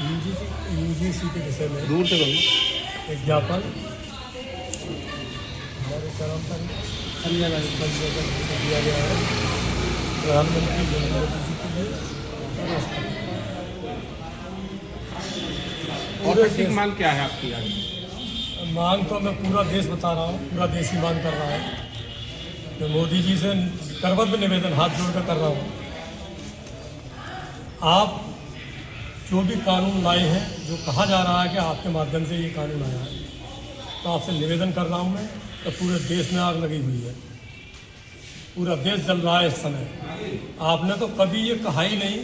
UGC के विषय में दूर से करूँ एक ज्ञापन हमारे चरण पर दिया गया है प्रधानमंत्री नरेंद्र मोदी जी के लिए और राष्ट्रपति। ऑथेंटिक मांग क्या है आपकी आज? मांग तो मैं पूरा देश बता रहा हूँ, पूरा देश ही मांग कर रहा है। मैं मोदी जी से करबद्ध निवेदन हाथ जोड़कर कर रहा हूँ, आप जो भी कानून लाए हैं, जो कहा जा रहा है कि आपके माध्यम से ये कानून आया है, तो आपसे निवेदन कर रहा हूँ मैं कि पूरे देश में आग लगी हुई है, पूरा देश जल रहा है इस समय। आपने तो कभी ये कहा ही नहीं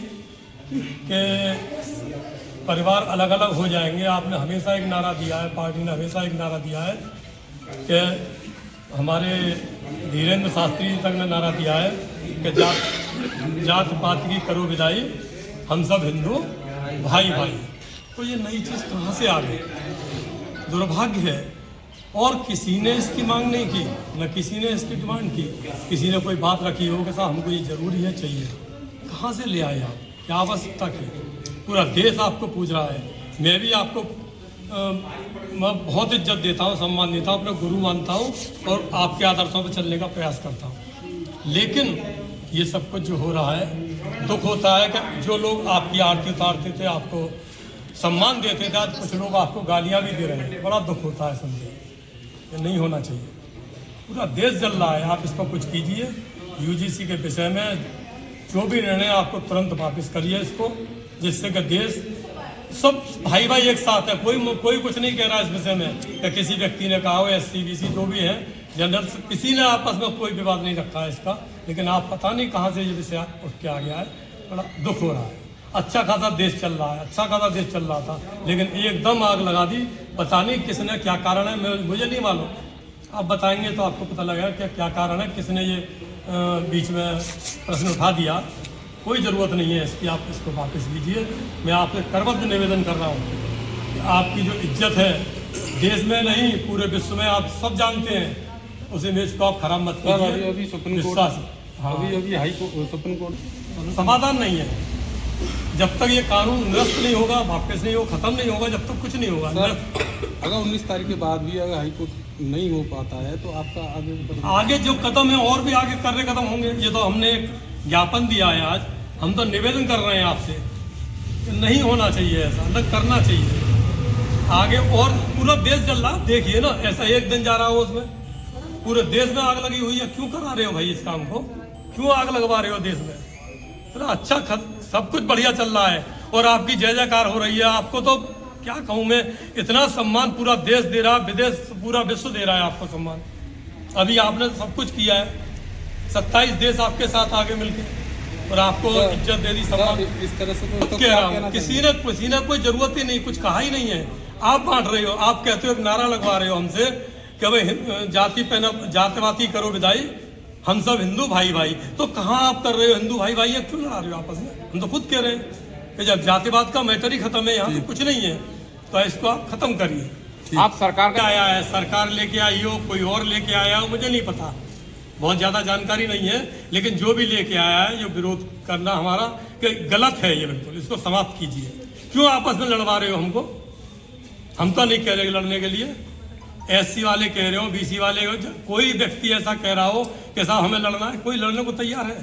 कि परिवार अलग अलग हो जाएंगे। आपने हमेशा एक नारा दिया है, पार्टी ने हमेशा एक नारा दिया है कि हमारे धीरेन्द्र शास्त्री जी तक ने नारा दिया है कि जात पात की करो विदाई, हम सब हिंदू भाई भाई। तो ये नई चीज़ कहाँ से आ गई? दुर्भाग्य है। और किसी ने इसकी मांग नहीं की, न किसी ने इसकी डिमांड की। किसी ने कोई बात रखी हो कि साहब हमको ये ज़रूरी है, चाहिए। कहाँ से ले आए आप? क्या आवश्यकता की? पूरा देश आपको पूछ रहा है। मैं भी आपको मैं बहुत इज्जत देता हूँ, सम्मान देता हूँ, अपना गुरु मानता हूँ और आपके आदर्शों पर चलने का प्रयास करता हूँ। लेकिन ये सब कुछ जो हो रहा है, दुख होता है कि जो लोग आपकी आरती उतारते थे, आपको सम्मान देते थे, आज कुछ लोग आपको गालियाँ भी दे रहे हैं। बड़ा दुख होता है समझे, ये नहीं होना चाहिए। पूरा देश जल रहा है, आप इस पर कुछ कीजिए। यूजीसी के विषय में जो भी निर्णय आपको तुरंत वापस करिए इसको, जिससे कि देश सब भाई भाई एक साथ है। कोई कुछ नहीं कह रहा इस विषय में कि किसी व्यक्ति ने कहा हो, SC BC जो भी है जनरल, किसी ने आपस में कोई विवाद नहीं रखा है इसका। लेकिन आप पता नहीं कहाँ से ये विषय उठ के आ गया है, बड़ा दुख हो रहा है। अच्छा खासा देश चल रहा है, अच्छा खासा देश चल रहा था, लेकिन एकदम आग लगा दी। पता नहीं किसने, क्या कारण है, मुझे नहीं मालूम। आप बताएंगे तो आपको पता लगेगा कि क्या कारण है, किसने ये बीच में प्रश्न उठा दिया। कोई ज़रूरत नहीं है इसकी, आप इसको वापस लीजिए। मैं आपसे करबद्ध निवेदन कर रहा हूँ कि आपकी जो इज्जत है देश में नहीं पूरे विश्व में, आप सब जानते हैं, उस इमेज को आप खराब मत कीजिए। अभी सुप्रीम कोर्ट, अभी हाई कोर्ट, सुप्रीम कोर्ट समाधान नहीं है। जब तक ये कानून निरस्त नहीं होगा, वापस नहीं होगा, खत्म नहीं होगा, जब तक कुछ नहीं होगा। अगर 19 तारीख के बाद भी अगर हाई कोर्ट नहीं हो पाता है तो आपका आगे जो कदम है, और भी आगे कर रहे कदम होंगे। ये तो हमने एक ज्ञापन दिया है आज, हम तो निवेदन कर रहे हैं आपसे कि नहीं होना चाहिए, ऐसा अलग करना चाहिए आगे। और पूरा देश जल रहा, देखिए ना, ऐसा एक दिन जा रहा हो उसमें पूरे देश में आग लगी हुई है। क्यों करा रहे हो भाई इस काम को? क्यों आग लगवा रहे हो देश में? अच्छा सब कुछ बढ़िया चल रहा है और आपकी जय जयकार हो रही है। आपको तो क्या कहूँ मैं, इतना सम्मान पूरा देश दे रहा, विदेश पूरा विश्व दे रहा है आपको सम्मान। अभी आपने सब कुछ किया है, 27 देश आपके साथ आगे मिलके और आपको इज्जत दे दी, सम्मान। इस तरह से तो कह रहा हूँ, किसी ने कोई जरूरत ही नहीं, कुछ कहा ही नहीं है। आप बांट रहे हो, आप कहते हो, एक नारा लगवा रहे हो हमसे कि भाई जातिवाती करो विदाई, हम सब हिंदू भाई भाई। तो कहाँ आप कर रहे हो हिंदू भाई भाई? क्यों लड़ा रहे हो आपस में? हम तो खुद कह रहे हैं कि जब जातिवाद का मैटर ही खत्म है, यहाँ पे कुछ नहीं है, तो इसको आप खत्म करिए। आप सरकार का आया है, सरकार लेके आई हो, कोई और लेके आया हो, मुझे नहीं पता, बहुत ज़्यादा जानकारी नहीं है। लेकिन जो भी लेके आया है, जो विरोध करना हमारा कि गलत है, ये बिल्कुल इसको समाप्त कीजिए। क्यों आपस में लड़वा रहे हो हमको? हम तो नहीं कह रहे लड़ने के लिए, SC वाले कह रहे हो, BC वाले हो, कोई व्यक्ति ऐसा कह रहा हो कि साहब हमें लड़ना है, कोई लड़ने को तैयार है?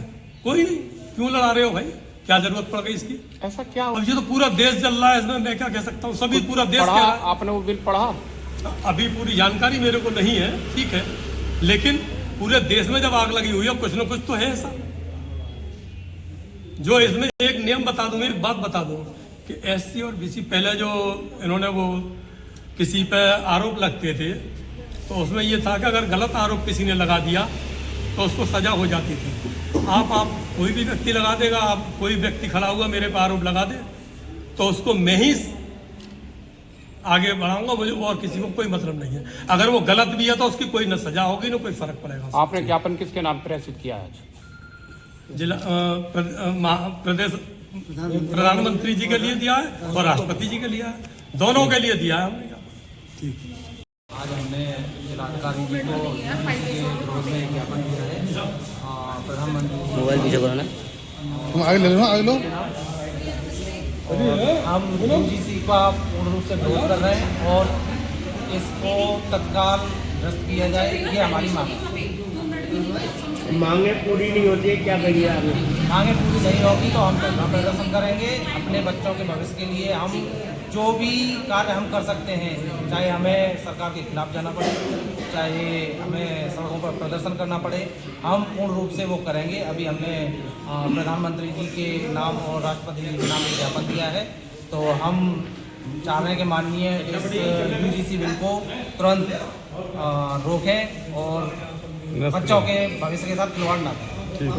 कोई नहीं। क्यों लड़ा रहे हो भाई? क्या जरूरत पड़ गई इसकी? ऐसा क्या? अब ये तो पूरा देश जल रहा है, इसमें मैं क्या कह सकता हूँ? सभी पूरा देश कह रहा है। आपने वो बिल पढ़ा? अभी पूरी जानकारी मेरे को नहीं है, ठीक है, लेकिन पूरे देश में जब आग लगी हुई है, कुछ न कुछ तो है ऐसा। जो इसमें एक नियम बता दूं, एक बात बता दूं कि SC और BC पहले जो इन्होंने वो किसी पे आरोप लगते थे, तो उसमें ये था कि अगर गलत आरोप किसी ने लगा दिया तो उसको सजा हो जाती थी। आप कोई भी व्यक्ति लगा देगा, आप कोई व्यक्ति खड़ा हुआ मेरे पे आरोप लगा दे तो उसको मैं ही आगे बढ़ाऊंगा, मुझे और किसी को कोई मतलब नहीं है। अगर वो गलत भी है तो उसकी कोई न सजा होगी, न कोई फर्क पड़ेगा। आपने ज्ञापन किसके नाम प्रेषित किया है? जिला प्रदेश प्रधानमंत्री जी के लिए दिया है और राष्ट्रपति जी के लिए है, दोनों के लिए दिया है हमने। ठीक, आज हमने जिलाधिकारी जी को विरोध में ज्ञापन दिया है। प्रधानमंत्री मोबाइल पीछे करो ना, आगे ले लो, आगे लो। और हम यूजीसी का पूर्ण रूप से विरोध कर रहे हैं और इसको तत्काल निरस्त किया जाए, ये हमारी मांग है। मांगे पूरी नहीं होती है, क्या करिए आगे? मांगे पूरी नहीं होगी तो हम धरना प्रदर्शन करेंगे। अपने बच्चों के भविष्य के लिए हम जो भी कार्य हम कर सकते हैं, चाहे हमें सरकार के खिलाफ जाना पड़े, चाहे हमें सड़कों पर प्रदर्शन करना पड़े, हम पूर्ण रूप से वो करेंगे। अभी हमने प्रधानमंत्री जी के नाम और राष्ट्रपति जी के नाम एक ज्ञापन दिया है, तो हम चाह रहे हैं कि माननीय इस यूजीसी बिल को तुरंत रोकें और बच्चों के भविष्य के साथ खिलवाड़ ना करें।